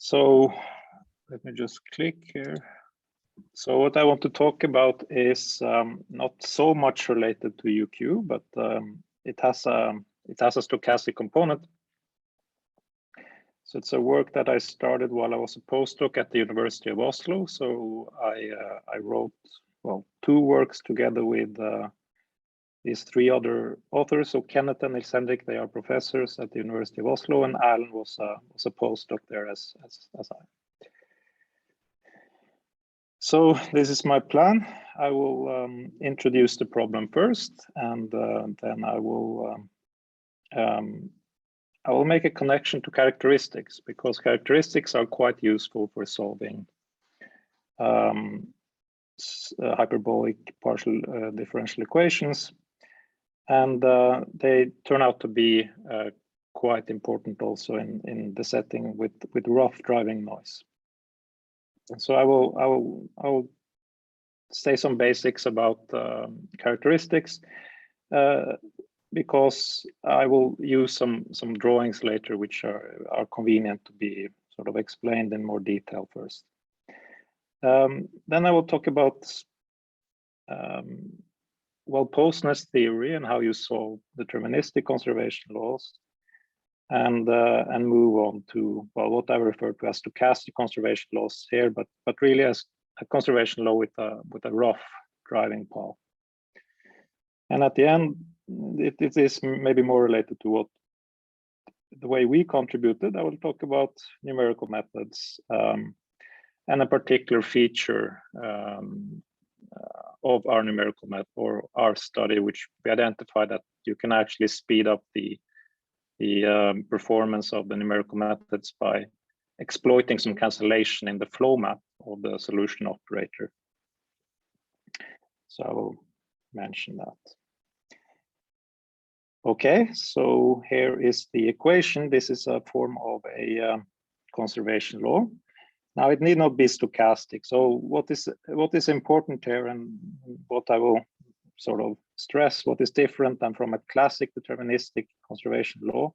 So let me just click here. So what I want to talk about is not so much related to UQ, but it has a stochastic component. So it's a work that I started while I was a postdoc at the University of Oslo. So I wrote, well, 2 works together with these 3 other authors. So Kenneth and Nils-Henrik, they are professors at the University of Oslo, and Alan was a postdoc there as I. So this is my plan. I will introduce the problem first, and then I will make a connection to characteristics, because characteristics are quite useful for solving hyperbolic partial differential equations, and they turn out to be quite important also in the setting with rough driving noise. And so I will say some basics about characteristics, because I will use some drawings later which are convenient to be sort of explained in more detail first. Then I will talk about well-posedness theory and how you solve deterministic conservation laws, and move on to, well, what I refer to as stochastic conservation laws here, but really as a conservation law with a rough driving path. And at the end, it is maybe more related to the way we contributed. I will talk about numerical methods and a particular feature of our numerical method or our study, which we identified that you can actually speed up the performance of the numerical methods by exploiting some cancellation in the flow map of the solution operator. So I will mention that. Okay, so here is the equation. This is a form of a conservation law. Now it need not be stochastic. So what is important here, and what I will sort of stress, what is different than from a classic deterministic conservation law,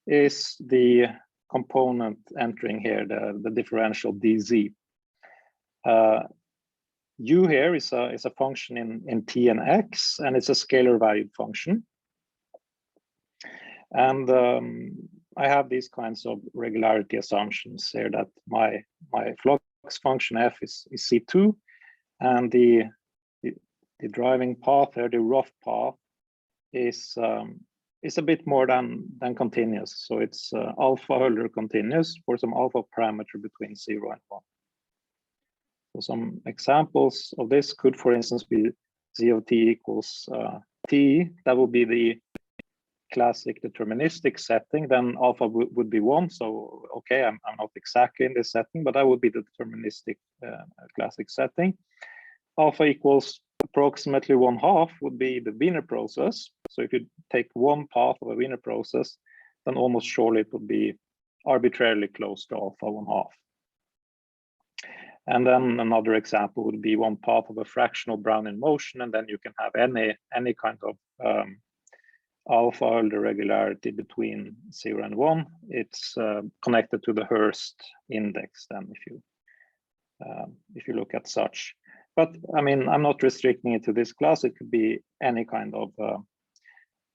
is the component entering here, the differential dz. U here is a function in t and x, and it's a scalar valued function. And I have these kinds of regularity assumptions here, that my flux function f is C2, and the driving path here, the rough path, is a bit more than continuous. So it's alpha Hölder continuous for some alpha parameter between 0 and 1. So some examples of this could, for instance, be z of t equals t. That would be the classic deterministic setting. Then alpha would be 1. So okay, I'm not exactly in this setting, but that would be the deterministic classic setting. Alpha equals approximately 1/2 would be the Wiener process. So if you take one path of a Wiener process, then almost surely it would be arbitrarily close to alpha 1/2. And then another example would be one path of a fractional Brownian motion, and then you can have any kind of alpha Hölder regularity between 0 and 1. It's connected to the Hurst index then, if you look at such. But I mean, I'm not restricting it to this class. It could be any kind of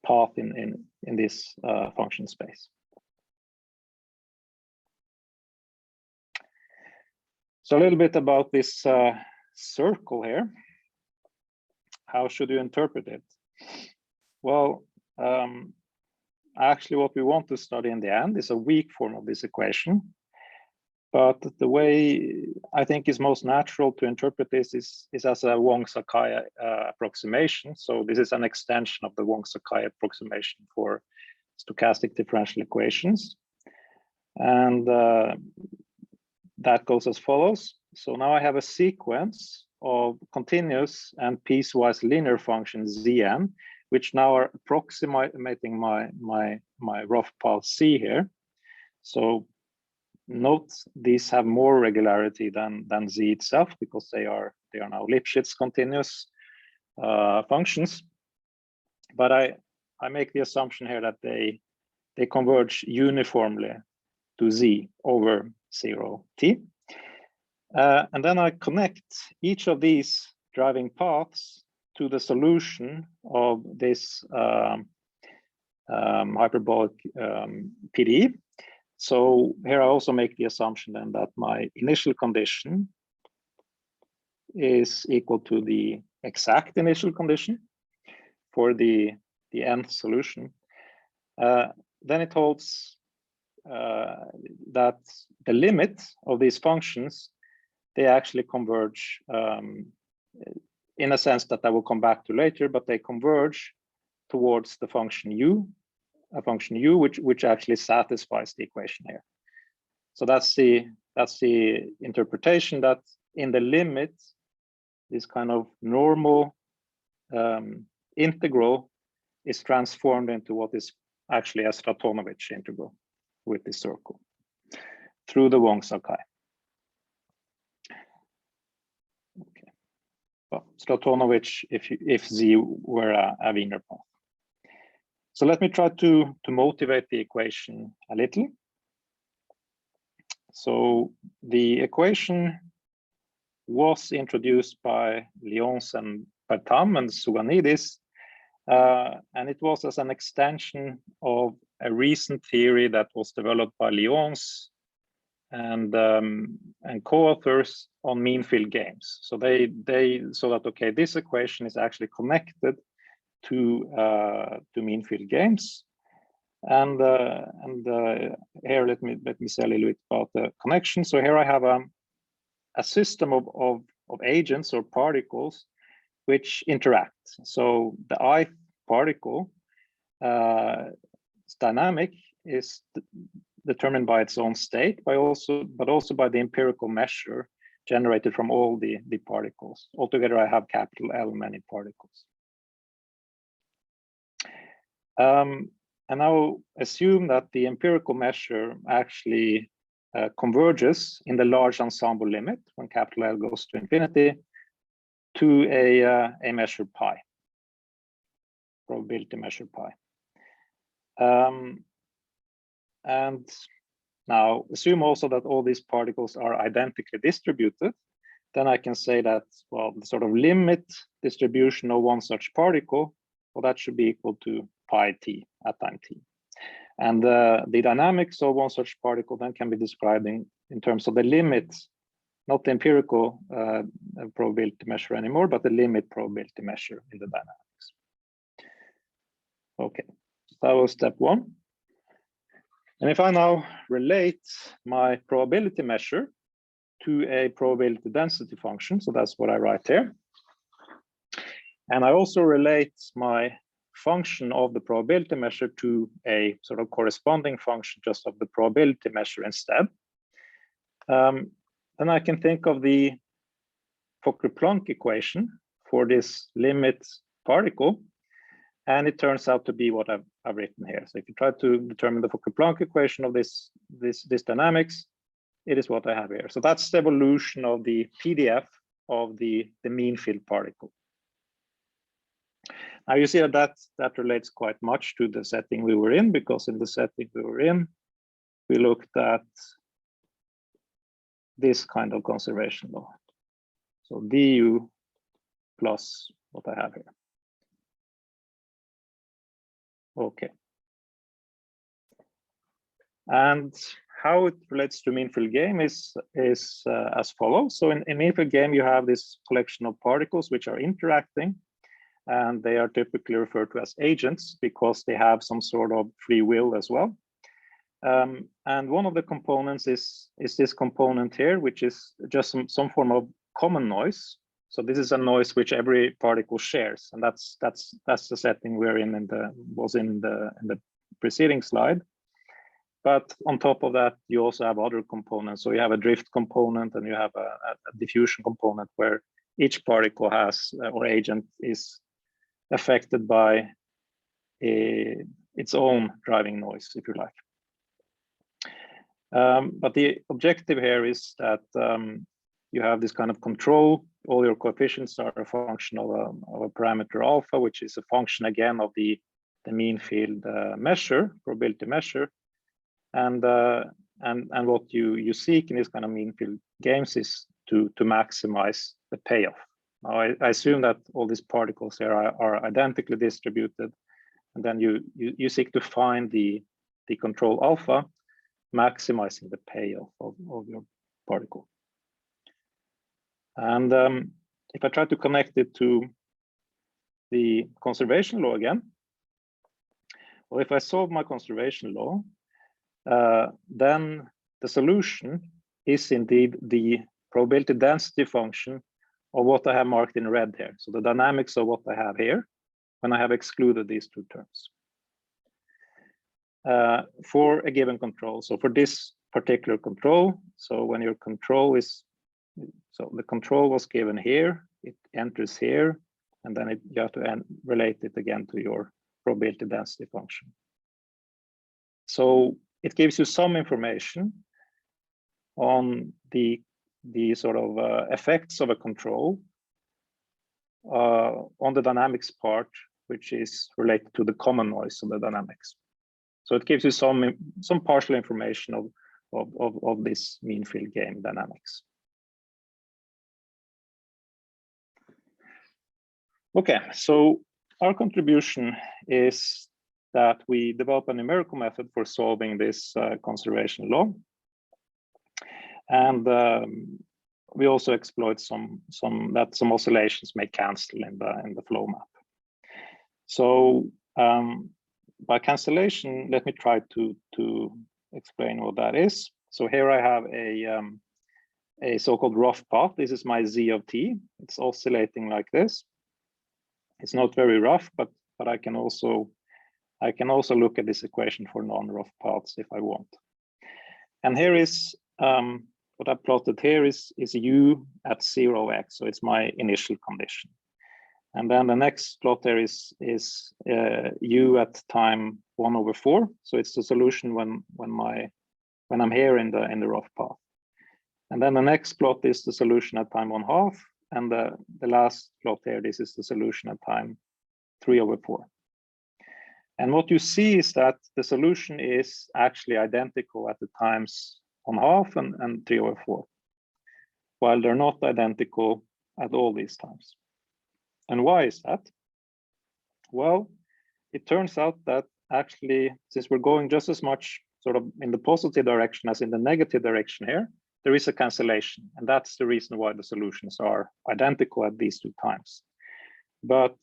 path in this function space. So a little bit about this circle here. How should you interpret it? Well, actually what we want to study in the end is a weak form of this equation. But the way I think is most natural to interpret this is as a Wong-Sakai approximation. So this is an extension of the Wong-Sakai approximation for stochastic differential equations. And that goes as follows. So now I have a sequence of continuous and piecewise linear functions Zn, which now are approximating my rough path C here. So note these have more regularity than Z itself, because they are now Lipschitz continuous functions. But I make the assumption here that they converge uniformly to z over 0t. And then I connect each of these driving paths to the solution of this hyperbolic PDE. So here I also make the assumption then that my initial condition is equal to the exact initial condition for the nth solution. Then it holds that the limit of these functions, they actually converge in a sense that I will come back to later, but they converge towards the function u, a function u which actually satisfies the equation here. So that's the interpretation, that in the limit, this kind of normal integral is transformed into what is actually a Stratonovich integral with this circle through the Wong Sakai. Okay. Well, Stratonovich if z were a Wiener path. So let me try to motivate the equation a little. So the equation was introduced by Lyons and Bertam and Souganidis, and it was as an extension of a recent theory that was developed by Lyons and co-authors on mean field games. So they saw that, okay, this equation is actually connected to mean field games, and here let me say a little bit about the connection. So here I have a system of agents or particles which interact. So the ith particle, its dynamic is determined by its own state, but also by the empirical measure generated from all the particles. Altogether, I have capital L many particles. And I'll assume that the empirical measure actually converges in the large ensemble limit when capital L goes to infinity to a measure pi, probability measure pi. And now assume also that all these particles are identically distributed. Then I can say that, well, the sort of limit distribution of one such particle, well, that should be equal to pi t at time t. And the dynamics of one such particle then can be described in terms of the limit, not the empirical probability measure anymore, but the limit probability measure in the dynamics. Okay, so that was step one. And if I now relate my probability measure to a probability density function, so that's what I write here. And I also relate my function of the probability measure to a sort of corresponding function just of the probability measure instead. Then I can think of the Fokker-Planck equation for this limit particle, and it turns out to be what I've written here. So if you try to determine the Fokker-Planck equation of this dynamics, it is what I have here. So that's the evolution of the PDF of the mean field particle. Now you see that relates quite much to the setting we were in, because in the setting we were in, we looked at this kind of conservation law. So du plus what I have here. Okay. And how it relates to mean field game is as follows. So in mean field game, you have this collection of particles which are interacting, and they are typically referred to as agents because they have some sort of free will as well. And one of the components is this component here, which is just some form of common noise. So this is a noise which every particle shares, and that's the setting we're in the preceding slide. But on top of that, you also have other components. So you have a drift component and you have a diffusion component where each particle has or agent is affected by its own driving noise, if you like. But the objective here is that you have this kind of control. All your coefficients are a function of a parameter alpha, which is a function again of the mean field measure, probability measure. And and what you seek in this kind of mean field games is to maximize the payoff. Now, I assume that all these particles here are identically distributed, and then you seek to find the control alpha, maximizing the payoff of your particle. And if I try to connect it to the conservation law again, well, if I solve my conservation law, then the solution is indeed the probability density function of what I have marked in red here. So the dynamics of what I have here when I have excluded these two terms. For a given control. So for this particular control, so when your control is, so the control was given here, it enters here, and then you have to relate it again to your probability density function. So it gives you some information on the sort of effects of a control on the dynamics part, which is related to the common noise of the dynamics. So it gives you some partial information of this mean field game dynamics. Okay, so our contribution is that we develop a numerical method for solving this conservation law, and we also exploit some oscillations may cancel in the flow map. So by cancellation, let me try to explain what that is. So here I have a so-called rough path. This is my z of t. It's oscillating like this. It's not very rough, but I can also look at this equation for non-rough paths if I want. And here is what I plotted here is u at 0x, so it's my initial condition. And then the next plot there is u at time 1/4. So it's the solution when I'm here in the rough path. And then the next plot is the solution at time 1/2. And the last plot here, this is the solution at time 3/4. And what you see is that the solution is actually identical at the times 1/2 and 3/4, while they're not identical at all these times. And why is that? Well, it turns out that actually, since we're going just as much sort of in the positive direction as in the negative direction here, there is a cancellation. And that's the reason why the solutions are identical at these two times. But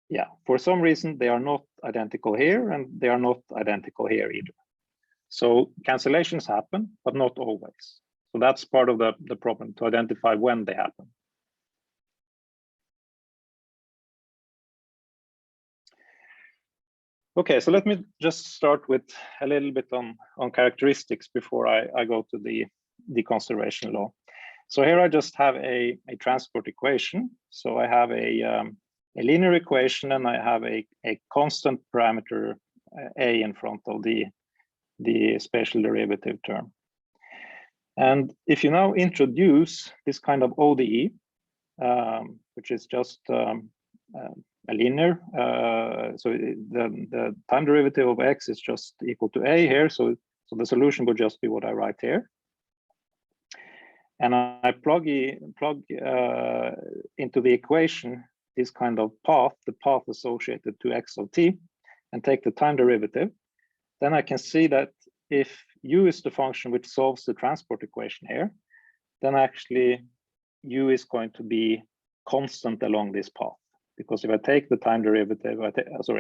yeah, for some reason, they are not identical here, and they are not identical here either. So cancellations happen, but not always. So that's part of the problem, to identify when they happen. Okay, so let me just start with a little bit on characteristics before I go to the conservation law. So here I just have a transport equation. So I have a linear equation, and I have a constant parameter a in front of the spatial derivative term. And if you now introduce this kind of ODE, which is just a linear, so the time derivative of x is just equal to a here, so the solution would just be what I write here. And I plug into the equation this kind of path, the path associated to x of t, and take the time derivative. Then I can see that if u is the function which solves the transport equation here, then actually u is going to be constant along this path. Because if I take the time derivative, I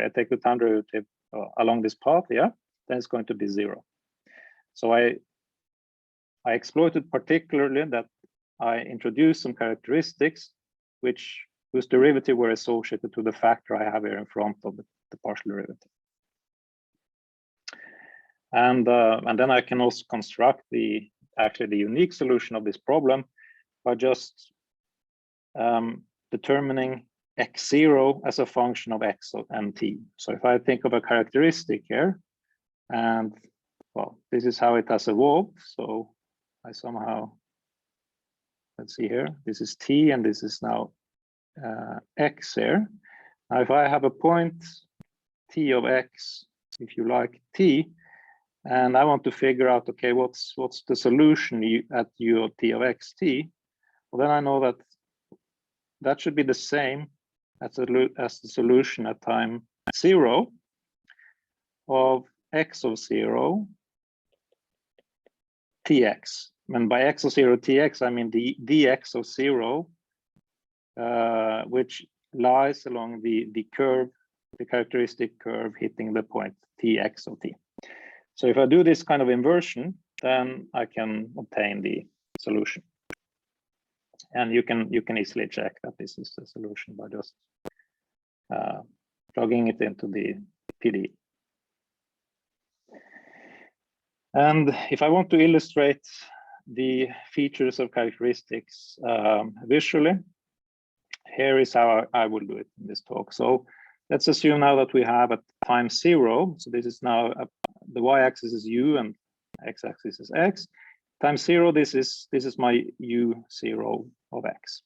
take the time derivative along this path, yeah, then it's going to be 0. So I exploited particularly that I introduced some characteristics whose derivative were associated to the factor I have here in front of the partial derivative. And then I can also construct actually the unique solution of this problem by just determining x0 as a function of x and t. So if I think of a characteristic here, and well, this is how it has evolved. So I somehow, let's see here, this is t and this is now x here. Now if I have a point t of x, if you like t, and I want to figure out, okay, what's the solution at u of t of xt? Well, then I know that that should be the same as the solution at time 0 of x of 0 tx. And by x of 0 tx, I mean the dx of 0, which lies along the curve, the characteristic curve hitting the point tx of t. So if I do this kind of inversion, then I can obtain the solution. And you can easily check that this is the solution by just plugging it into the PD. And if I want to illustrate the features of characteristics visually, here is how I will do it in this talk. So let's assume now that we have at time 0. So this is now the y-axis is u and x-axis is x. Time 0, this is my u0 of x.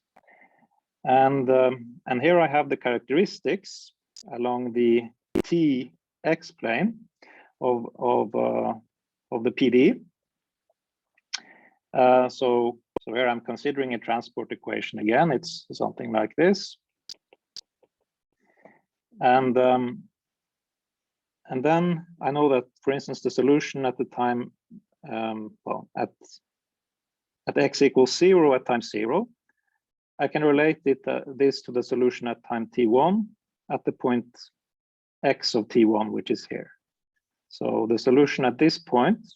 And here I have the characteristics along the tx plane of the PD. So here I'm considering a transport equation again. It's something like this. And then I know that, for instance, the solution at the time, well, at x equals 0 at time 0, I can relate this to the solution at time t1 at the point x of t1, which is here. So the solution at this point,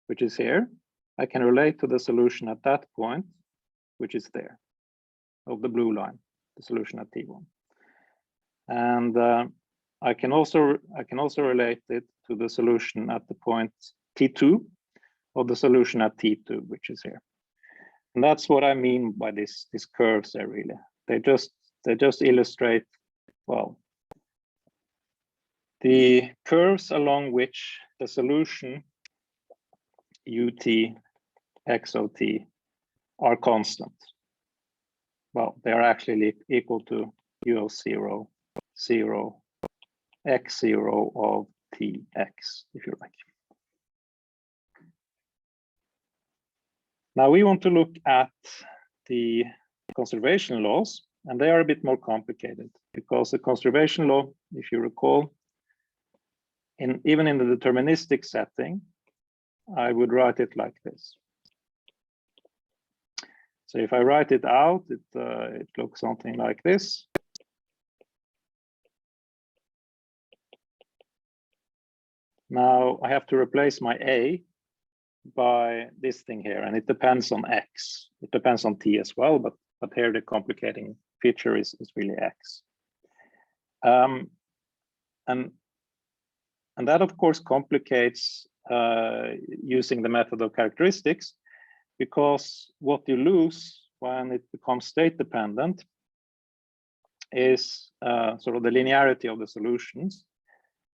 which is here, I can relate to the solution at that point, which is there, of the blue line, the solution at t1. And I can also relate it to the solution at the point t2 of the solution at t2, which is here. And that's what I mean by these curves there, really. They just illustrate, well, the curves along which the solution ut x of t are constant. Well, they are actually equal to u of 0, 0, x0 of tx, if you like. Now we want to look at the conservation laws, and they are a bit more complicated because the conservation law, if you recall, even in the deterministic setting, I would write it like this. So if I write it out, it looks something like this. Now I have to replace my a by this thing here, and it depends on x. It depends on t as well, but here the complicating feature is really x. And that of course complicates using the method of characteristics, because what you lose when it becomes state dependent is sort of the linearity of the solutions.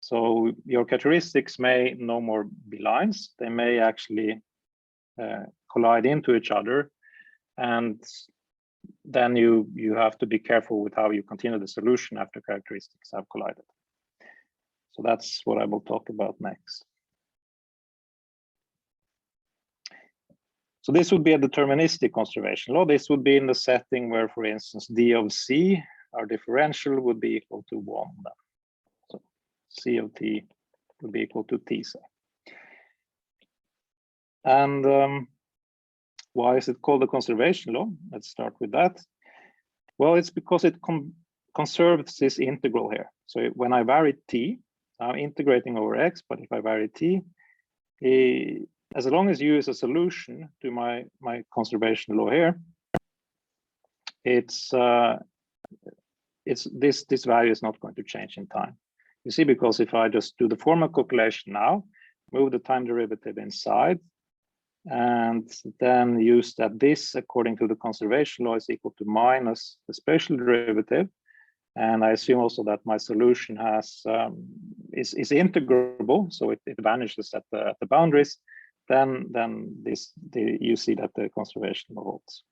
So your characteristics may no more be lines, they may actually collide into each other, and then you have to be careful with how you continue the solution after characteristics have collided. So that's what I will talk about next. So this would be a deterministic conservation law. This would be in the setting where, for instance, d of c, our differential, would be equal to 1. Then. So c of t would be equal to t, say. And why is it called a conservation law? Let's start with that. Well, it's because it conserves this integral here. So when I vary t, I'm integrating over x, but if I vary t, as long as u is a solution to my conservation law here, this value is not going to change in time. You see, because if I just do the formal calculation now, move the time derivative inside, and then use that this, according to the conservation law, is equal to minus the spatial derivative, and I assume also that my solution has is integrable, so it vanishes at the boundaries. Then you see that the conservation law holds.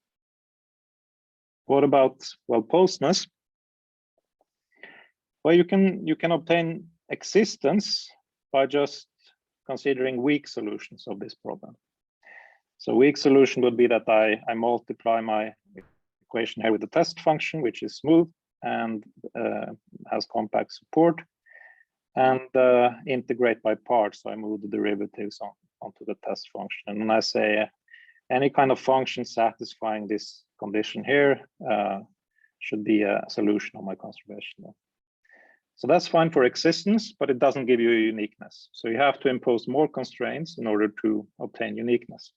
What about, well, postness? Well, you can obtain existence by just considering weak solutions of this problem. So weak solution would be that I multiply my equation here with the test function, which is smooth and has compact support, and integrate by parts. So I move the derivatives onto the test function. And when I say any kind of function satisfying this condition here should be a solution of my conservation law. So that's fine for existence, but it doesn't give you a uniqueness. So you have to impose more constraints in order to obtain uniqueness.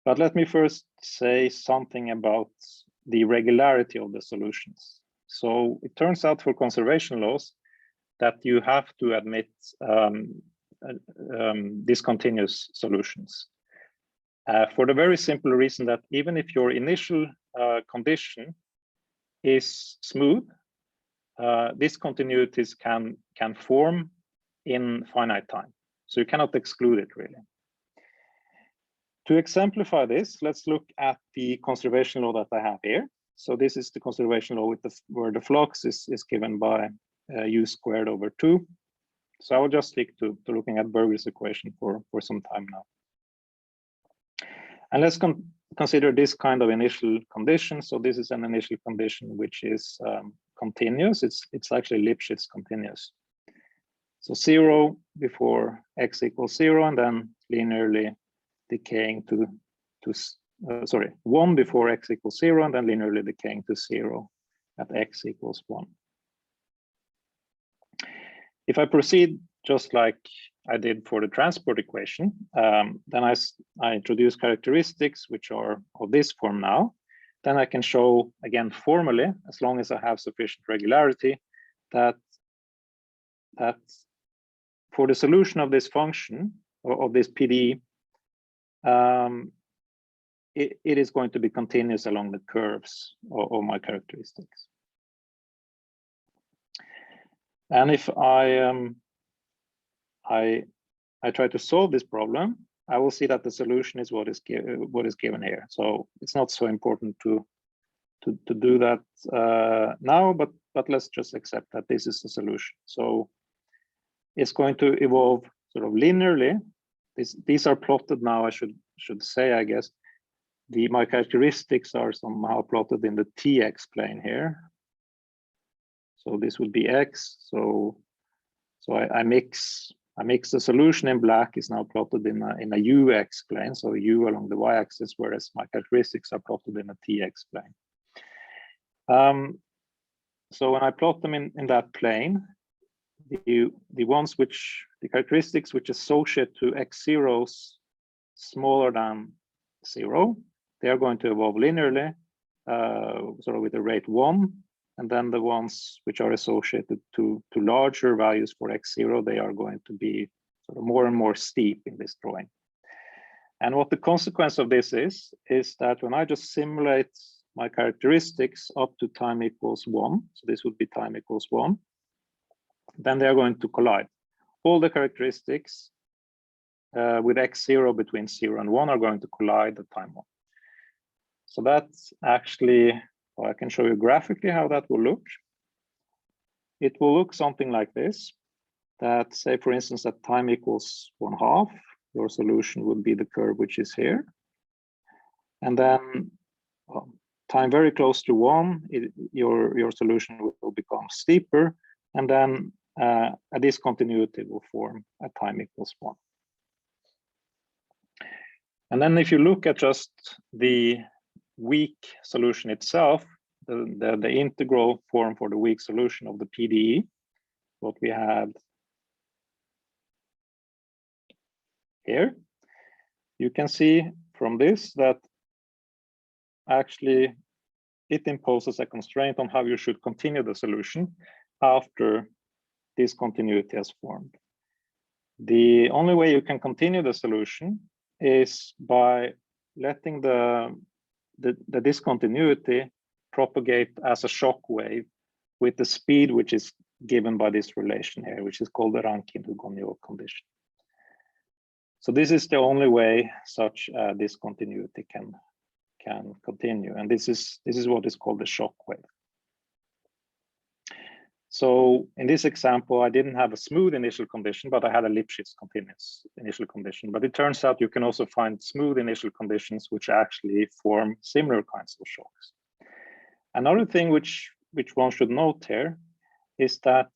But let me first say something about the regularity of the solutions. So it turns out for conservation laws that you have to admit discontinuous solutions. For the very simple reason that even if your initial condition is smooth, discontinuities can form in finite time. So you cannot exclude it really. To exemplify this, let's look at the conservation law that I have here. So this is the conservation law with where the flux is given by u squared over 2. So I will just stick to looking at Berger's equation for some time now. And let's consider this kind of initial condition. So this is an initial condition which is continuous. It's actually Lipschitz continuous. So 0 before x equals 0, and then linearly decaying to 1 before x equals 0, and then linearly decaying to 0 at x equals 1. If I proceed just like I did for the transport equation, then I introduce characteristics which are of this form now. Then I can show, again, formally, as long as I have sufficient regularity, that for the solution of this function, or of this PDE, it is going to be continuous along the curves of my characteristics. And if I try to solve this problem, I will see that the solution is what is given here. So it's not so important to do that now, but let's just accept that this is the solution. So it's going to evolve sort of linearly. These are plotted now, I should say, I guess. My characteristics are somehow plotted in the tx plane here. So this would be x. So I mix the solution in black is now plotted in a ux plane, so u along the y-axis, whereas my characteristics are plotted in a tx plane. So when I plot them in that plane, the characteristics which associate to x0s smaller than 0, they are going to evolve linearly, sort of with a rate 1. And then the ones which are associated to larger values for x0, they are going to be sort of more and more steep in this drawing. And what the consequence of this is that when I just simulate my characteristics up to time equals 1, so this would be time equals 1, then they are going to collide. All the characteristics with x0 between 0 and 1 are going to collide at time 1. So that's actually, well, I can show you graphically how that will look. It will look something like this, that say, for instance, at time equals 1/2, your solution would be the curve which is here. And then time very close to 1, your solution will become steeper, and then a discontinuity will form at time equals 1. And then if you look at just the weak solution itself, the integral form for the weak solution of the PDE, what we had here, you can see from this that actually it imposes a constraint on how you should continue the solution after discontinuity has formed. The only way you can continue the solution is by letting the discontinuity propagate as a shock wave with the speed which is given by this relation here, which is called the Rankine-Hugoniot condition. So this is the only way such discontinuity can continue, and this is what is called the shock wave. So in this example, I didn't have a smooth initial condition, but I had a Lipschitz continuous initial condition. But it turns out you can also find smooth initial conditions which actually form similar kinds of shocks. Another thing which one should note here is that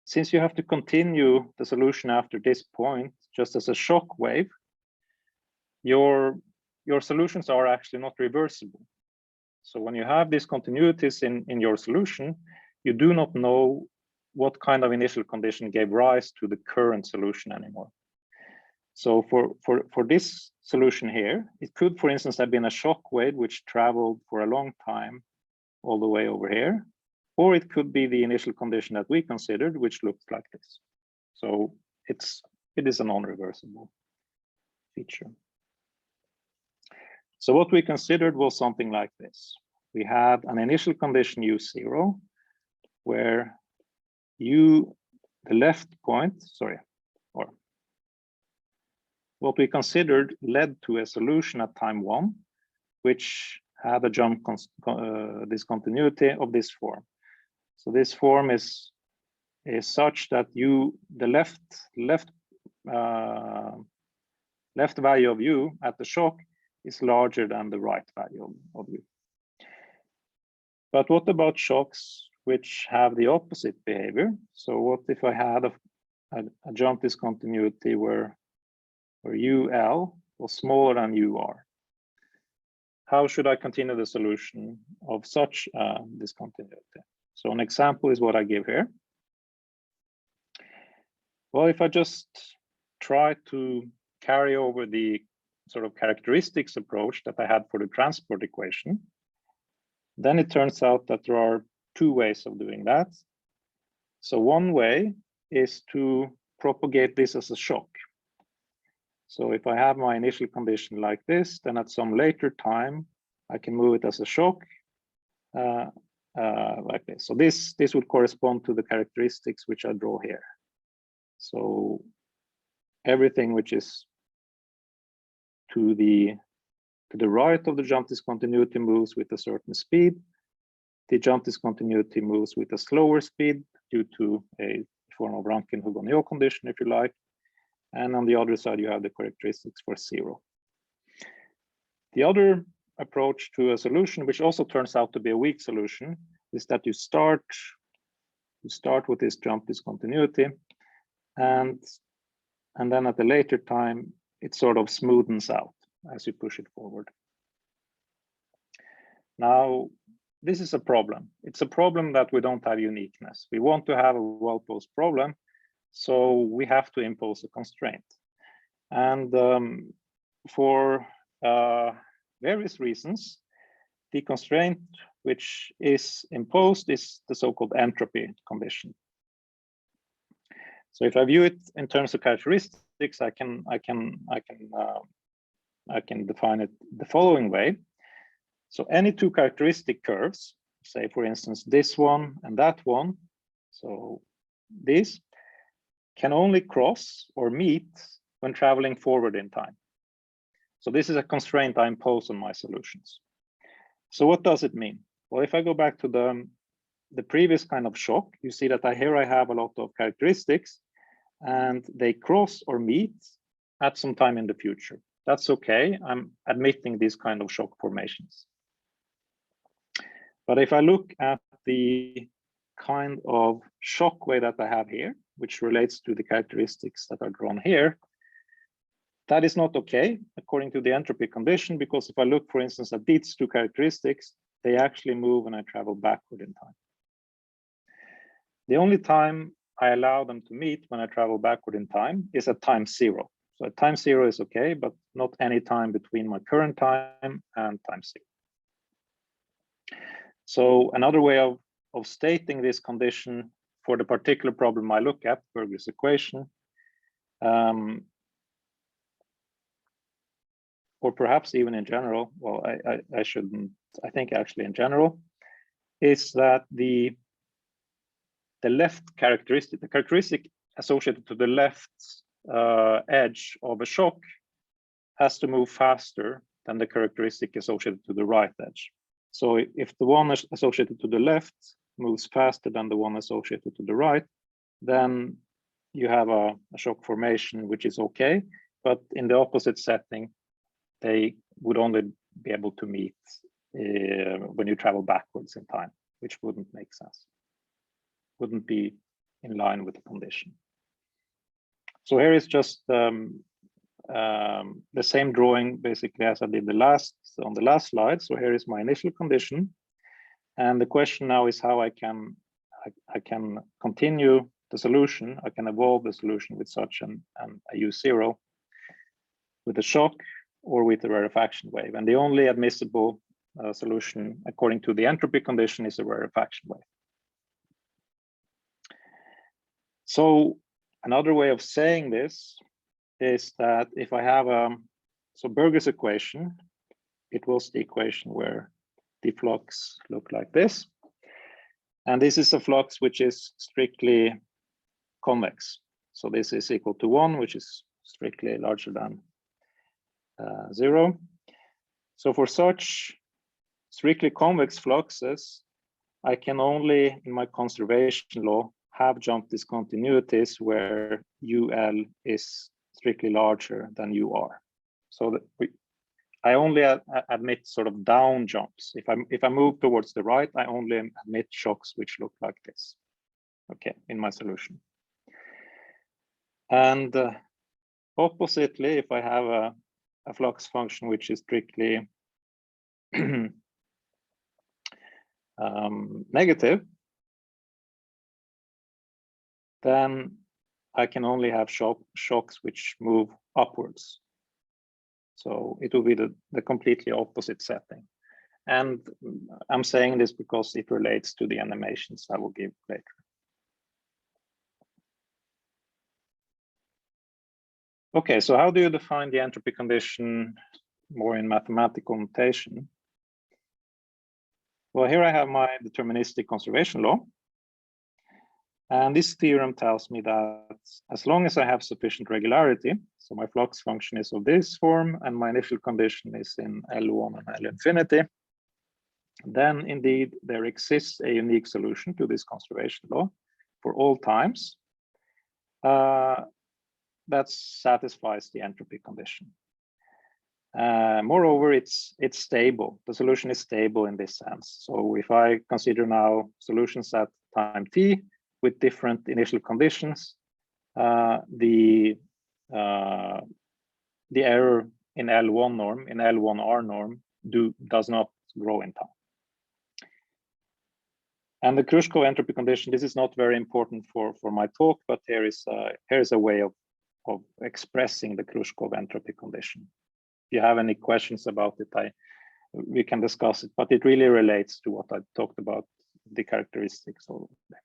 since you have to continue the solution after this point, just as a shock wave, your solutions are actually not reversible. So when you have discontinuities in your solution, you do not know what kind of initial condition gave rise to the current solution anymore. So for this solution here, it could, for instance, have been a shock wave which traveled for a long time all the way over here, or it could be the initial condition that we considered, which looked like this. So it is a non-reversible feature. So what we considered was something like this. We had an initial condition U0, where the left point, or what we considered led to a solution at time 1, which had a jump discontinuity of this form. So this form is such that the left value of u at the shock is larger than the right value of u. But what about shocks which have the opposite behavior? So what if I had a jump discontinuity where UL was smaller than UR? How should I continue the solution of such discontinuity? So an example is what I give here. Well, if I just try to carry over the sort of characteristics approach that I had for the transport equation, then it turns out that there are two ways of doing that. So one way is to propagate this as a shock. So if I have my initial condition like this, then at some later time, I can move it as a shock like this. So this would correspond to the characteristics which I draw here. So everything which is to the right of the jump discontinuity moves with a certain speed. The jump discontinuity moves with a slower speed due to a form of Rankine-Hugoniot condition, if you like. And on the other side, you have the characteristics for 0. The other approach to a solution, which also turns out to be a weak solution, is that you start with this jump discontinuity, and then at a later time, it sort of smoothens out as you push it forward. Now, this is a problem. It's a problem that we don't have uniqueness. We want to have a well-posed problem, so we have to impose a constraint. And for various reasons, the constraint which is imposed is the so-called entropy condition. So if I view it in terms of characteristics, I can define it the following way. So any two characteristic curves, say for instance this one and that one, so these can only cross or meet when traveling forward in time. So this is a constraint I impose on my solutions. So what does it mean? Well, if I go back to the previous kind of shock, you see that here I have a lot of characteristics and they cross or meet at some time in the future. That's okay. I'm admitting these kind of shock formations. But if I look at the kind of shock wave that I have here, which relates to the characteristics that are drawn here, that is not okay according to the entropy condition, because if I look, for instance, at these two characteristics, they actually move when I travel backward in time. The only time I allow them to meet when I travel backward in time is at time 0. So at time 0 is okay, but not any time between my current time and time 0. So another way of stating this condition for the particular problem I look at, Berger's equation, or perhaps even in general, well, I shouldn't, I think actually in general, is that the left characteristic, the characteristic associated to the left edge of a shock has to move faster than the characteristic associated to the right edge. So if the one associated to the left moves faster than the one associated to the right, then you have a shock formation, which is okay. But in the opposite setting, they would only be able to meet when you travel backwards in time, which wouldn't make sense. Wouldn't be in line with the condition. So here is just the same drawing basically as I did on the last slide. So here is my initial condition, and the question now is how I can continue the solution. I can evolve the solution with such a U0 with a shock or with a rarefaction wave, and the only admissible solution according to the entropy condition is a rarefaction wave. So another way of saying this is that if I have so Burger's equation, it was the equation where the flux look like this. And this is a flux which is strictly convex. So this is equal to 1, which is strictly larger than 0. So for such strictly convex fluxes, I can only, in my conservation law, have jump discontinuities where UL is strictly larger than UR. So that I only admit sort of down jumps. If I move towards the right, I only admit shocks which look like this, okay, in my solution. And oppositely, if I have a flux function which is strictly negative, then I can only have shocks which move upwards. So it will be the completely opposite setting. And I'm saying this because it relates to the animations I will give later. Okay, so how do you define the entropy condition more in mathematical notation? Well, here I have my deterministic conservation law. And this theorem tells me that as long as I have sufficient regularity, so my flux function is of this form and my initial condition is in L1 and L infinity, then indeed there exists a unique solution to this conservation law for all times that satisfies the entropy condition. Moreover, it's stable. The solution is stable in this sense. So if I consider now solutions at time t with different initial conditions, the error in L1 norm, in L1R norm, does not grow in time. And the Krushkov entropy condition, this is not very important for my talk, but here is a way of expressing the Krushkov entropy condition. If you have any questions about it, we can discuss it, but it really relates to what I talked about, the characteristics of it.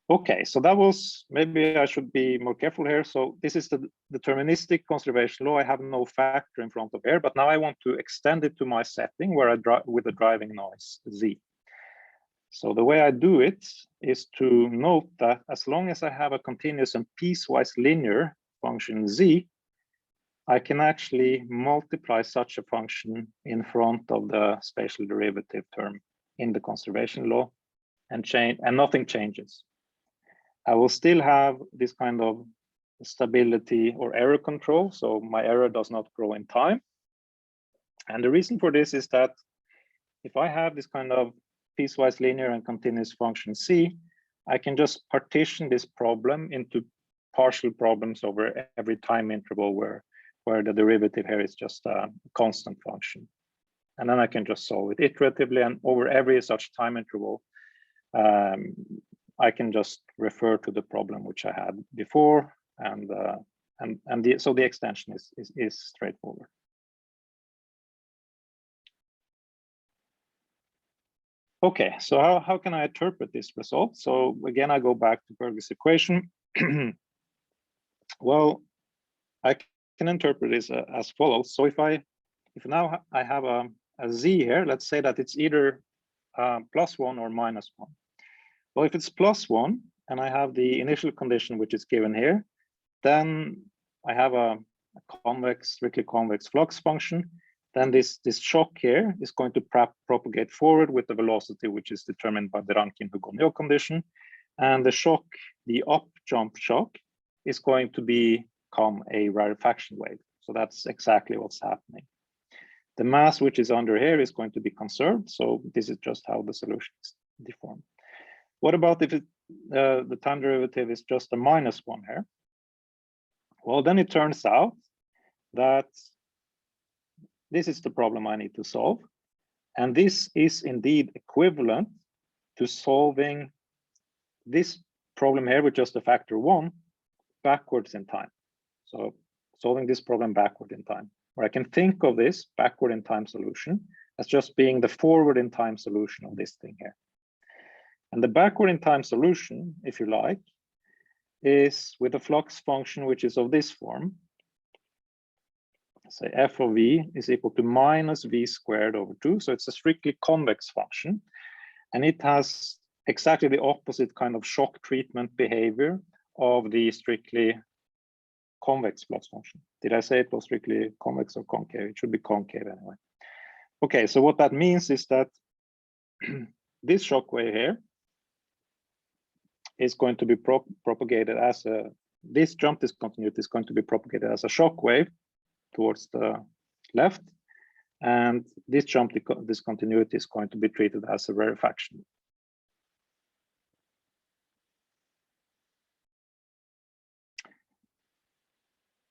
Okay, so that was, maybe I should be more careful here. So this is the deterministic conservation law. I have no factor in front of here, but now I want to extend it to my setting where I drive with a driving noise Z. So the way I do it is to note that as long as I have a continuous and piecewise linear function Z, I can actually multiply such a function in front of the spatial derivative term in the conservation law and nothing changes. I will still have this kind of stability or error control, so my error does not grow in time. And the reason for this is that if I have this kind of piecewise linear and continuous function C, I can just partition this problem into partial problems over every time interval where the derivative here is just a constant function. And then I can just solve it iteratively, and over every such time interval, I can just refer to the problem which I had before, so the extension is straightforward. Okay, so how can I interpret this result? So again, I go back to Burger's equation. Well, I can interpret this as follows. So if now I have a Z here, let's say that it's either +1 or -1. Well, if it's +1 and I have the initial condition which is given here, then I have a convex, strictly convex flux function then this shock here is going to propagate forward with the velocity, which is determined by the Rankine-Hugoniot condition. And the shock, the up jump shock, is going to become a rarefaction wave. So that's exactly what's happening. The mass which is under here is going to be conserved. So this is just how the solution is deformed. What about if the time derivative is just a -1 here? Well, then it turns out that this is the problem I need to solve. And this is indeed equivalent to solving this problem here with just a factor 1 backwards in time. So solving this problem backward in time, where I can think of this backward in time solution as just being the forward in time solution of this thing here. And the backward in time solution, if you like, is with a flux function which is of this form. Say f of v is equal to -v squared over 2. So it's a strictly convex function. And it has exactly the opposite kind of shock treatment behavior of the strictly convex flux function. Did I say it was strictly convex or concave? It should be concave anyway. Okay, so what that means is that this shock wave here is going to be propagated as a, this jump discontinuity is going to be propagated as a shock wave towards the left, and this jump discontinuity is going to be treated as a rarefaction.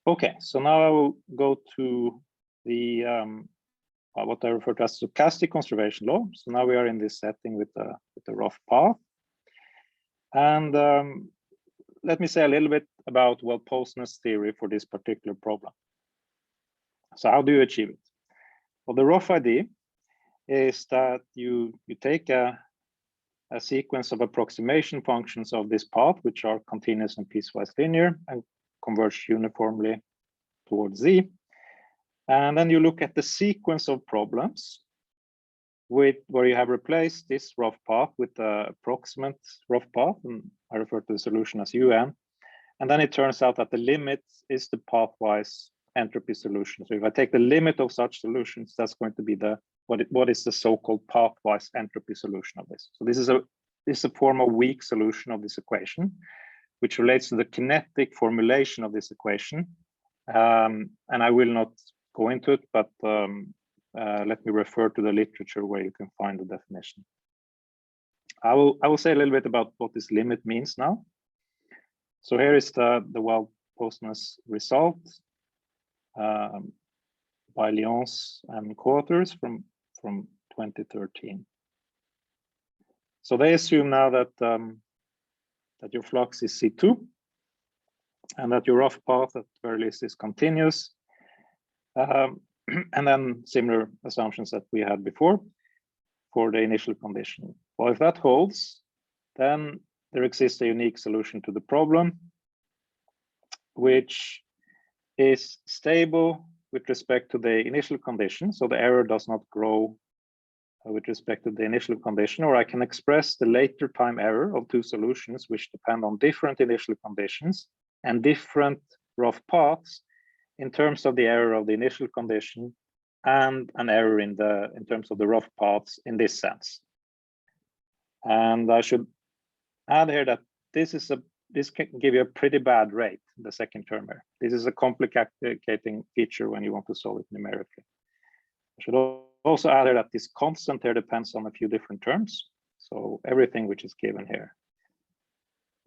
Okay, so now I will go to the what I refer to as Stochastic Conservation Law. So now we are in this setting with the rough path. And let me say a little bit about well-posedness theory for this particular problem. So how do you achieve it? Well, the rough idea is that you take a sequence of approximation functions of this path, which are continuous and piecewise linear and converge uniformly towards z. And then you look at the sequence of problems with where you have replaced this rough path with the approximate rough path, and I refer to the solution as UN. And then it turns out that the limit is the pathwise entropy solution. So if I take the limit of such solutions, that's going to be the what is the so-called pathwise entropy solution of this. So this is a form of weak solution of this equation, which relates to the kinetic formulation of this equation. And I will not go into it, but let me refer to the literature where you can find the definition. I will say a little bit about what this limit means now. So here is the well-posedness result by Lyons and co-authors from 2013. So they assume now that that your flux is C2 and that your rough path at very least is continuous. And then similar assumptions that we had before for the initial condition. Well, if that holds, then there exists a unique solution to the problem, which is stable with respect to the initial condition. So the error does not grow with respect to the initial condition, or I can express the later time error of two solutions which depend on different initial conditions and different rough paths in terms of the error of the initial condition and an error in terms of the rough paths in this sense. And I should add here that this can give you a pretty bad rate, the second term here. This is a complicating feature when you want to solve it numerically. I should also add here that this constant here depends on a few different terms. So everything which is given here.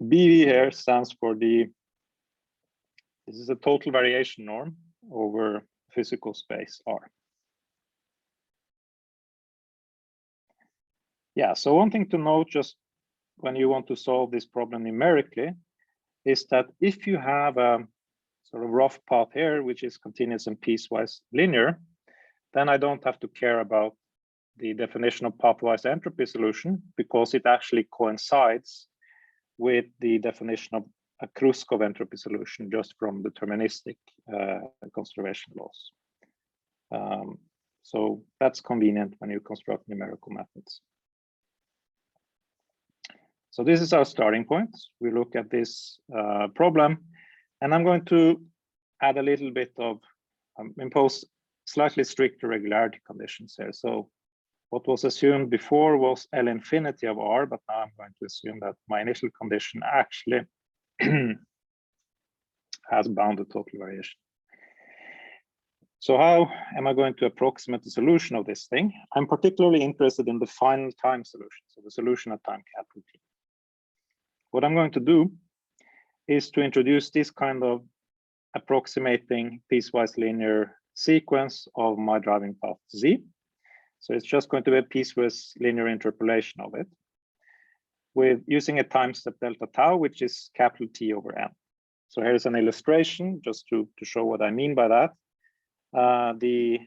BV here stands for this is a total variation norm over physical space R. Yeah, so one thing to note just when you want to solve this problem numerically is that if you have a sort of rough path here, which is continuous and piecewise linear, then I don't have to care about the definition of pathwise entropy solution because it actually coincides with the definition of a Kruskov entropy solution just from deterministic conservation laws. So that's convenient when you construct numerical methods. So this is our starting point. We look at this problem, and I'm going to add a little bit of impose slightly stricter regularity conditions here. So what was assumed before was L infinity of R, but now I'm going to assume that my initial condition actually has bounded total variation. So how am I going to approximate the solution of this thing? I'm particularly interested in the final time solution, so the solution at time capital T. What I'm going to do is to introduce this kind of approximating piecewise linear sequence of my driving path Z. So it's just going to be a piecewise linear interpolation of it with using a time step delta tau, which is capital T over N. So here's an illustration just to show what I mean by that. The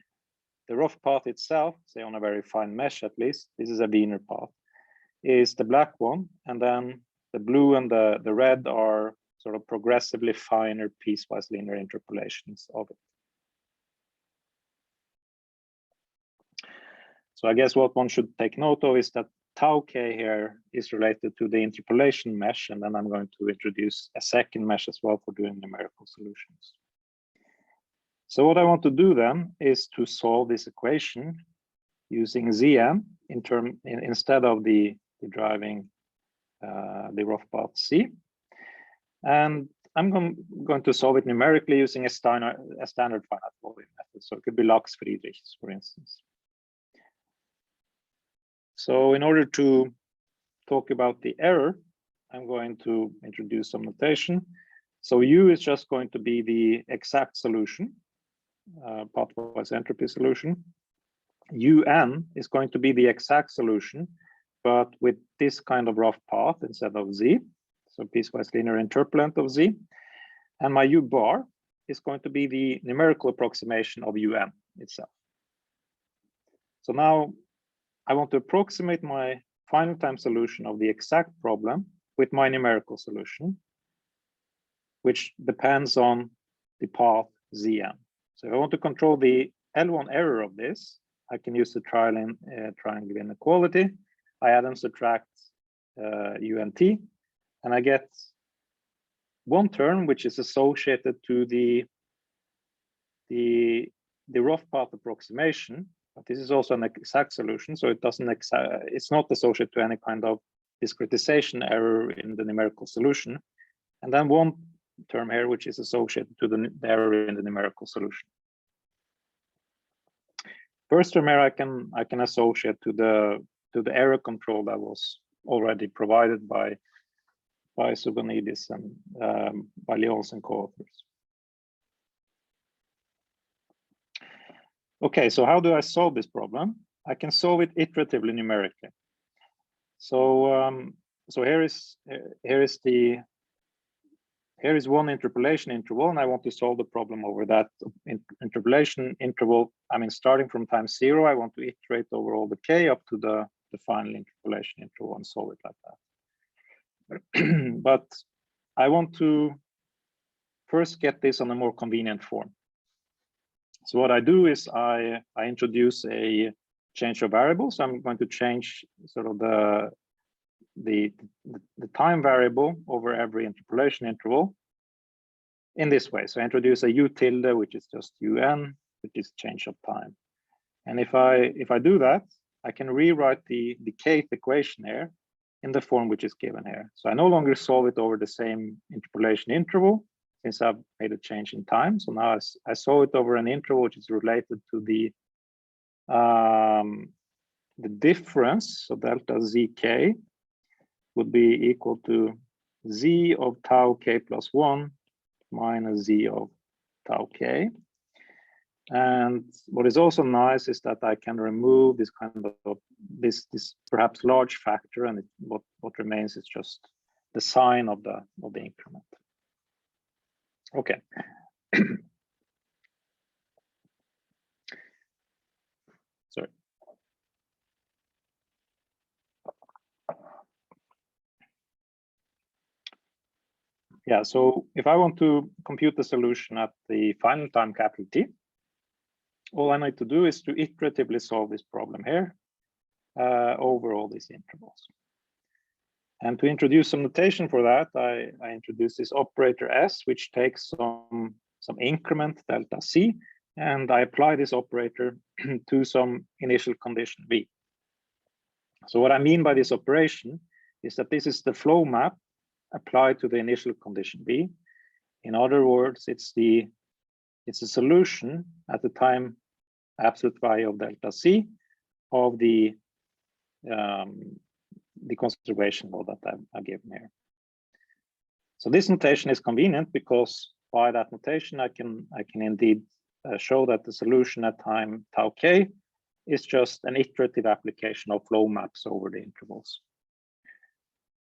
rough path itself, say on a very fine mesh at least, this is a Wiener path, is the black one, and then the blue and the red are sort of progressively finer piecewise linear interpolations of it. So I guess what one should take note of is that tau k here is related to the interpolation mesh, and then I'm going to introduce a second mesh as well for doing numerical solutions. So what I want to do then is to solve this equation using Zn instead of the driving the rough path C. And I'm going to solve it numerically using a standard finite volume method. So it could be Lax-Friedrichs, for instance. So in order to talk about the error, I'm going to introduce some notation. So U is just going to be the exact solution, pathwise entropy solution. UN is going to be the exact solution, but with this kind of rough path instead of Z. So piecewise linear interpolant of Z. And my U bar is going to be the numerical approximation of UN itself. So now I want to approximate my final time solution of the exact problem with my numerical solution, which depends on the path Zn. So if I want to control the L1 error of this, I can use the triangle inequality. I add and subtract UNT, and I get one term which is associated to the rough path approximation. But this is also an exact solution, so it doesn't it's not associated to any kind of discretization error in the numerical solution. And then one term here which is associated to the error in the numerical solution. First term here I can associate to the error control that was already provided by Subonidis and by Leons and co-authors. Okay, so how do I solve this problem? I can solve it iteratively numerically. So here is one interpolation interval, and I want to solve the problem over that interpolation interval. I mean, starting from time 0, I want to iterate over all the k up to the final interpolation interval and solve it like that. But I want to first get this on a more convenient form. So what I do is I introduce a change of variables. So I'm going to change sort of the time variable over every interpolation interval in this way. So I introduce a U tilde, which is just UN, which is change of time. And if I do that, I can rewrite the kth equation here in the form which is given here. So I no longer solve it over the same interpolation interval, since I've made a change in time. So now I solve it over an interval which is related to the difference. So delta zk would be equal to z of tau k plus 1 minus z of tau k. And what is also nice is that I can remove this kind of this perhaps large factor, and what remains is just the sign of the increment. Okay. Sorry. Yeah, so if I want to compute the solution at the final time capital T, all I need to do is to iteratively solve this problem here over all these intervals. And to introduce some notation for that, I introduce this operator S, which takes some increment delta C and I apply this operator to some initial condition V. So what I mean by this operation is that this is the flow map applied to the initial condition V. In other words, it's a solution at the time absolute value of delta C of the conservation law that I've given here. So this notation is convenient because by that notation I can indeed show that the solution at time tau k is just an iterative application of flow maps over the intervals.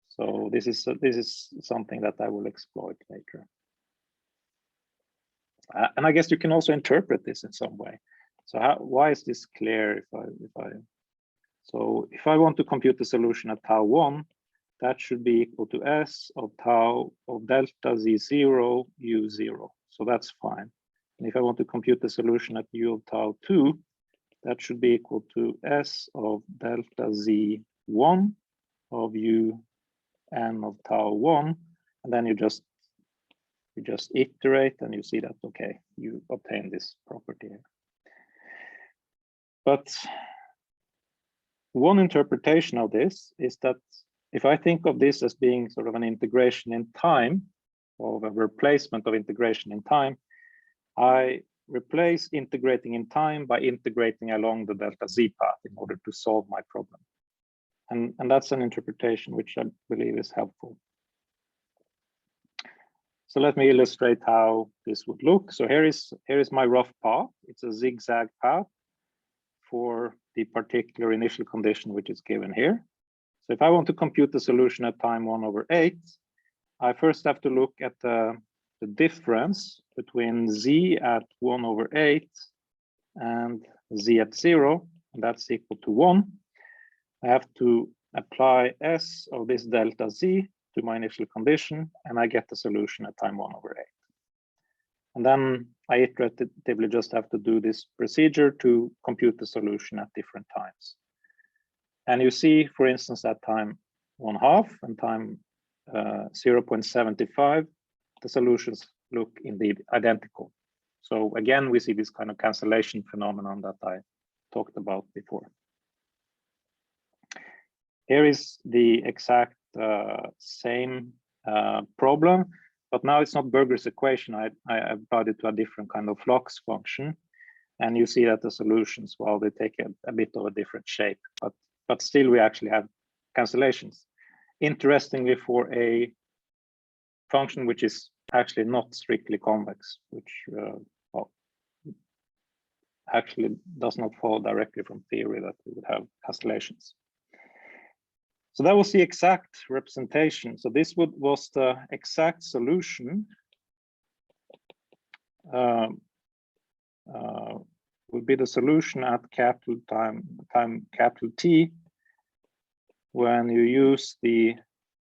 So this is something that I will exploit later. And I guess you can also interpret this in some way. So why is this clear? So if I want to compute the solution at tau 1, that should be equal to S of tau of delta Z0 U0. So that's fine. And if I want to compute the solution at U of tau 2, that should be equal to S of delta Z1 of U n of tau 1. And then you just iterate and you see that, okay, you obtain this property here. But one interpretation of this is that if I think of this as being sort of an integration in time, or a replacement of integration in time, I replace integrating in time by integrating along the delta z path in order to solve my problem. And that's an interpretation which I believe is helpful. So let me illustrate how this would look. So here is my rough path. It's a zigzag path for the particular initial condition which is given here. So if I want to compute the solution at time 1/8, I first have to look at the difference between z at 1/8 and z at 0, and that's equal to 1. I have to apply S of this delta z to my initial condition, and I get the solution at time 1/8. And then I iteratively just have to do this procedure to compute the solution at different times. And you see, for instance, at time 1/2 and time 0.75, the solutions look indeed identical. So again, we see this kind of cancellation phenomenon that I talked about before. Here is the exact same problem, but now it's not Berger's equation. I applied it to a different kind of flux function. And you see that the solutions, well, they take a bit of a different shape, but still we actually have cancellations. Interestingly, for a function which is actually not strictly convex, which well, actually does not follow directly from theory that we would have cancellations. So that was the exact representation. So this was the exact solution. Would be the solution at capital time capital T when you use the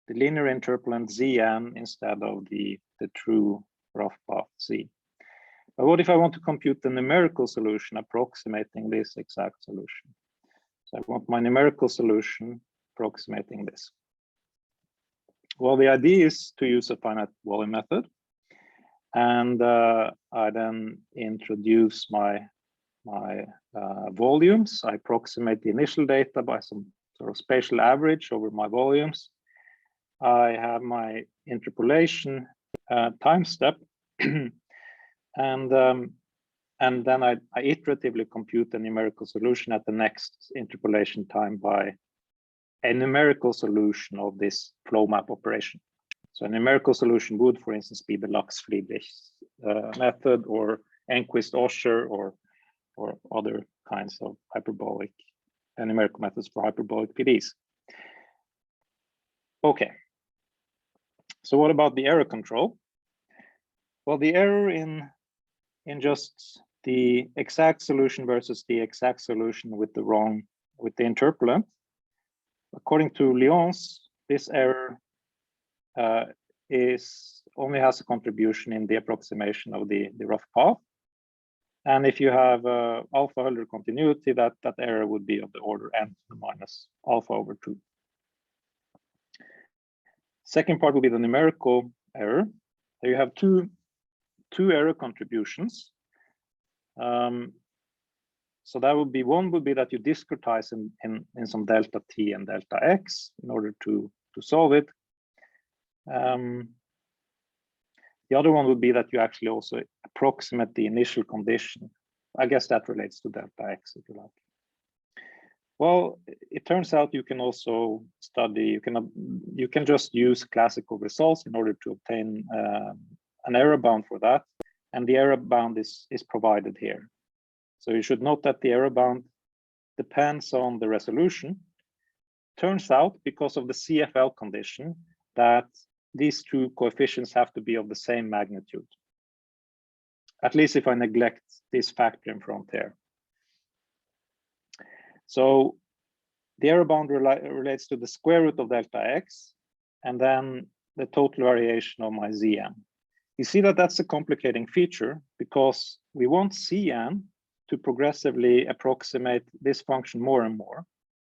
linear interpolant Zn instead of the true rough path Z. But what if I want to compute the numerical solution approximating this exact solution? So I want my numerical solution approximating this. Well, the idea is to use a finite volume method, and I then introduce my volumes. I approximate the initial data by some sort of spatial average over my volumes. I have my interpolation time step, and then I iteratively compute the numerical solution at the next interpolation time by a numerical solution of this flow map operation. So a numerical solution would, for instance, be the Lux-Friedrich method, or Enquist-Osher, or other kinds of hyperbolic numerical methods for hyperbolic PDEs. Okay. So what about the error control? Well, the error in just the exact solution versus the exact solution with the interpolant, according to Lyons, this error only has a contribution in the approximation of the rough path. And if you have alpha Hölder continuity, that error would be of the order n minus alpha over 2. Second part will be the numerical error. There you have two error contributions. So that would be one would be that you discretize in some delta t and delta x in order to solve it. The other one would be that you actually also approximate the initial condition. I guess that relates to delta x, if you like. Well, it turns out you can also study, you can just use classical results in order to obtain an error bound for that. And the error bound is provided here. So you should note that the error bound depends on the resolution. Turns out, because of the CFL condition, that these two coefficients have to be of the same magnitude. At least if I neglect this factor in front here. So the error bound relates to the square root of delta x, and then the total variation of my Zn. You see that that's a complicating feature because we want Cn to progressively approximate this function more and more,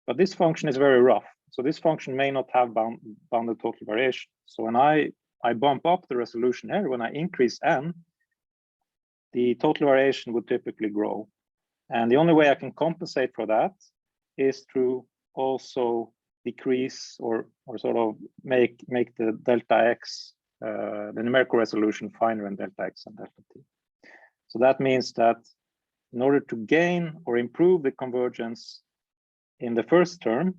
but this function is very rough. So this function may not have bounded total variation. So when I bump up the resolution here, when I increase n, the total variation would typically grow. And the only way I can compensate for that is to also decrease or sort of make the delta x, the numerical resolution finer in delta x and delta t. So that means that in order to gain or improve the convergence in the first term,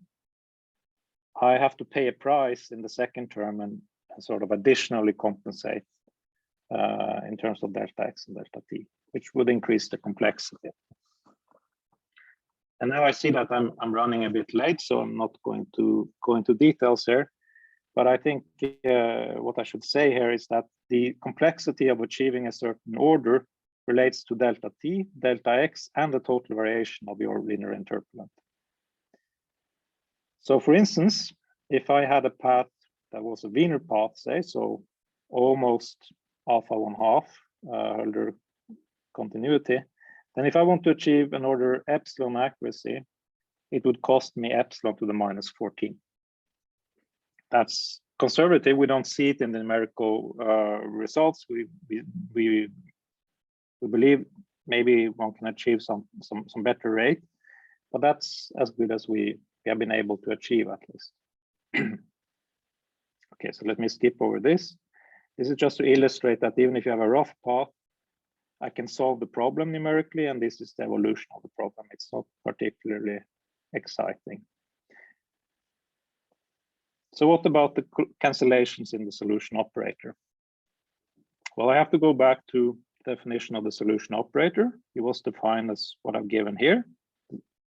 I have to pay a price in the second term and sort of additionally compensate in terms of delta x and delta t, which would increase the complexity. And now I see that I'm running a bit late, so I'm not going to go into details here. But I think what I should say here is that the complexity of achieving a certain order relates to delta t, delta x, and the total variation of your linear interpolant. So for instance, if I had a path that was a Wiener path, say, so almost alpha 1/2 Hölder continuity, then if I want to achieve an order epsilon accuracy, it would cost me epsilon to the -14. That's conservative. We don't see it in the numerical results. We believe maybe one can achieve some better rate, but that's as good as we have been able to achieve at least. Okay, so let me skip over this. This is just to illustrate that even if you have a rough path, I can solve the problem numerically, and this is the evolution of the problem. It's not particularly exciting. So what about the cancellations in the solution operator? Well, I have to go back to the definition of the solution operator. It was defined as what I've given here.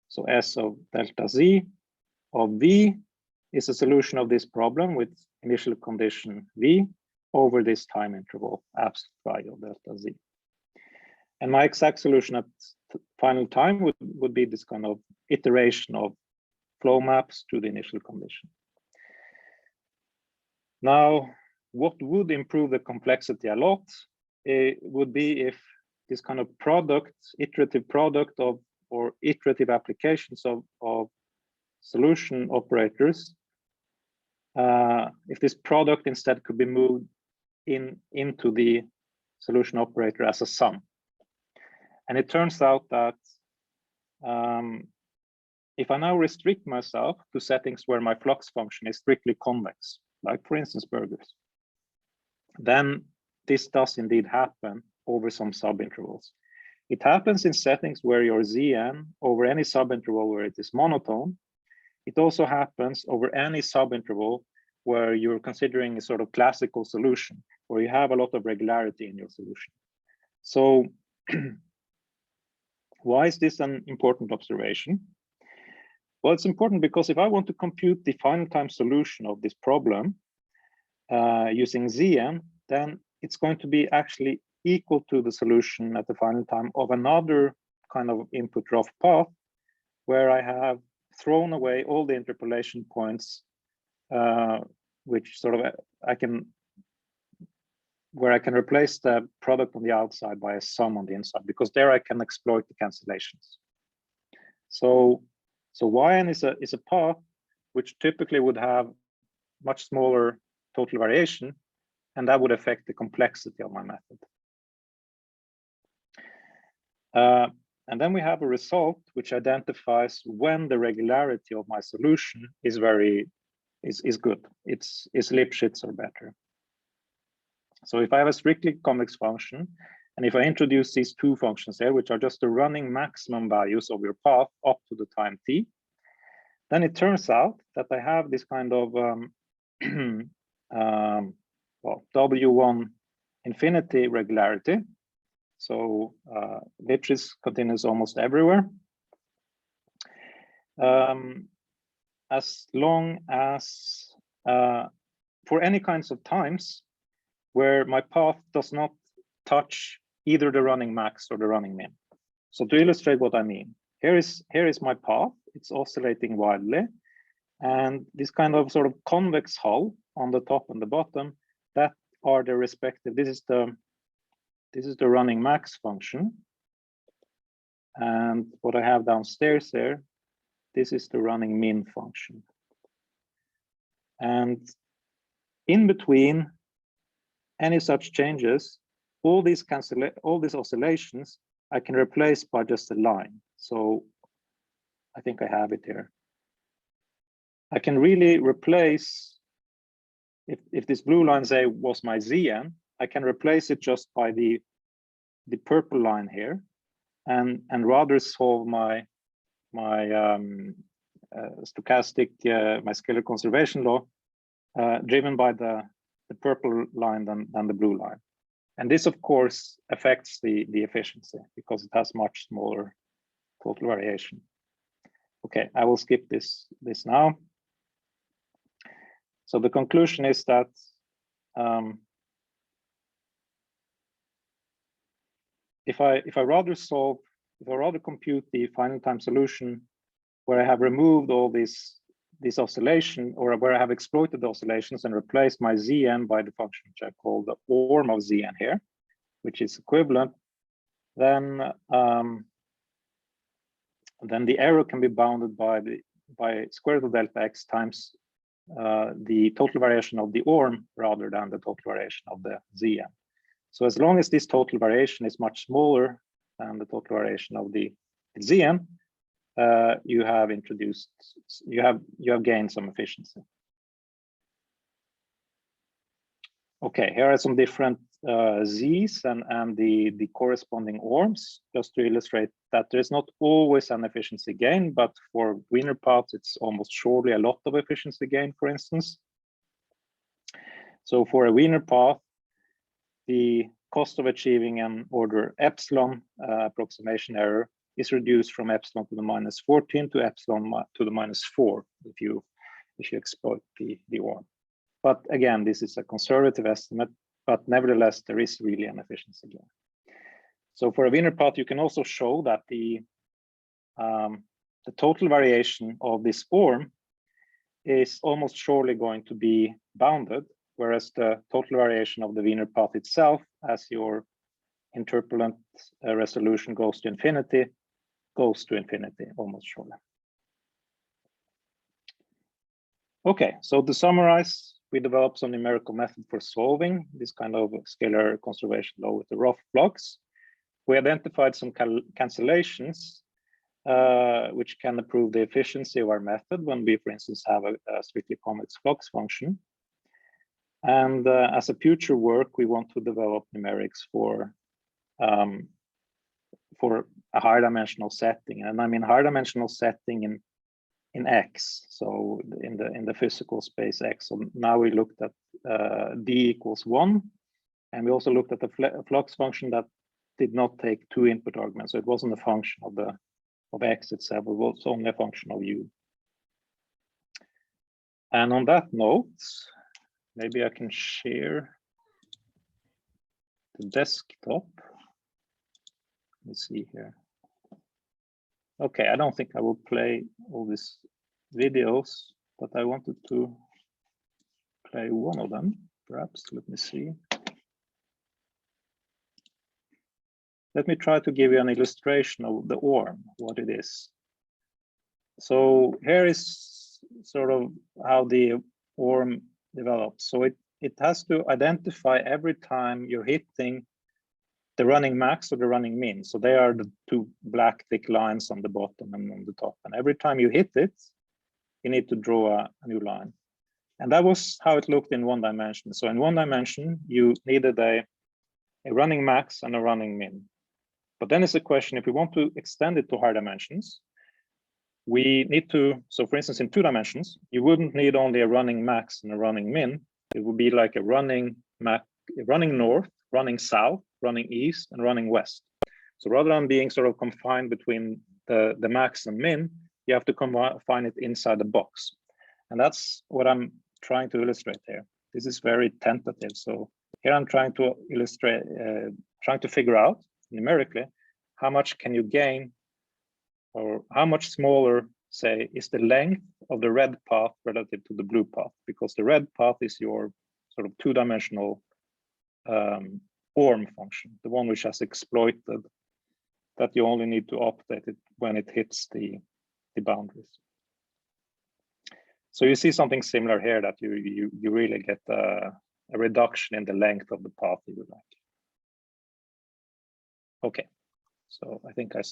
So S of delta Z of V is a solution of this problem with initial condition V over this time interval, absolute value of delta Z. And my exact solution at final time would be this kind of iteration of flow maps to the initial condition. Now, what would improve the complexity a lot would be if this kind of product, iterative product of, or iterative applications of solution operators, if this product instead could be moved into the solution operator as a sum. And it turns out that if I now restrict myself to settings where my flux function is strictly convex, like for instance burgers, then this does indeed happen over some subintervals. It happens in settings where your Zn over any subinterval where it is monotone. It also happens over any subinterval where you're considering a sort of classical solution, where you have a lot of regularity in your solution. So why is this an important observation? Well, it's important because if I want to compute the final time solution of this problem using Zn, then it's going to be actually equal to the solution at the final time of another kind of input rough path, where I have thrown away all the interpolation points, which sort of where I can replace the product on the outside by a sum on the inside, because there I can exploit the cancellations. So Yn is a path which typically would have much smaller total variation, and that would affect the complexity of my method. And then we have a result which identifies when the regularity of my solution is good. It's Lipschitz or better. So if I have a strictly convex function, and if I introduce these two functions here, which are just the running maximum values of your path up to the time t, then it turns out that I have this kind of well, W1 infinity regularity. So Lipschitz continues almost everywhere. As long as for any kinds of times where my path does not touch either the running max or the running min. So to illustrate what I mean, here is my path. It's oscillating wildly, and this kind of sort of convex hull on the top and the bottom, that are the respective. This is the running max function, and what I have downstairs there, this is the running min function. And in between any such changes, all these oscillations I can replace by just a line. So I think I have it here. I can really replace, if this blue line, say, was my Zn, I can replace it just by the purple line here, and rather solve my stochastic, my scalar conservation law, driven by the purple line than the blue line. And this, of course, affects the efficiency because it has much smaller total variation. Okay, I will skip this now. So the conclusion is that if I rather compute the final time solution where I have removed all this oscillation, or where I have exploited the oscillations and replaced my Zn by the function which I call the orm of Zn here, which is equivalent, then the error can be bounded by square root of delta x times the total variation of the orm rather than the total variation of the Zn. So as long as this total variation is much smaller than the total variation of the Zn, you have gained some efficiency. Okay, here are some different Z's and the corresponding orms, just to illustrate that there is not always an efficiency gain, but for Wiener paths, it's almost surely a lot of efficiency gain, for instance. So for a Wiener path, the cost of achieving an order epsilon approximation error is reduced from epsilon to the minus 14 to epsilon to the minus 4 if you exploit the orm. But again, this is a conservative estimate, but nevertheless, there is really an efficiency gain. So for a Wiener path, you can also show that the total variation of this orm is almost surely going to be bounded, whereas the total variation of the Wiener path itself, as your interpolant resolution goes to infinity almost surely. Okay, so to summarize, we developed some numerical method for solving this kind of scalar conservation law with the rough blocks. We identified some cancellations which can improve the efficiency of our method when we, for instance, have a strictly convex flux function. And as a future work, we want to develop numerics for a higher dimensional setting, and I mean higher dimensional setting in X, so in the physical space X. So now we looked at d equals 1, and we also looked at the flux function that did not take 2 input arguments, so it wasn't a function of X itself, it was only a function of U. And on that note, maybe I can share the desktop. Let me see here. Okay, I don't think I will play all these videos, but I wanted to play one of them, perhaps. Let me see. Let me try to give you an illustration of the orm, what it is. So here is sort of how the orm develops. So it has to identify every time you're hitting the running max or the running min. So they are the two black thick lines on the bottom and on the top. And every time you hit it, you need to draw a new line. And that was how it looked in one dimension. So in one dimension, you needed a running max and a running min. But then it's a question, if we want to extend it to higher dimensions, we need to, so for instance, in 2 dimensions, you wouldn't need only a running max and a running min. It would be like a running north, running south, running east, and running west. So rather than being sort of confined between the max and min, you have to find it inside the box. And that's what I'm trying to illustrate here. This is very tentative. So here I'm trying to illustrate, trying to figure out numerically, how much can you gain, or how much smaller, say, is the length of the red path relative to the blue path? Because the red path is your sort of 2-dimensional ORM function, the one which has exploited that you only need to update it when it hits the boundaries. So you see something similar here, that you really get a reduction in the length of the path you would like. Okay, so I think I stopped.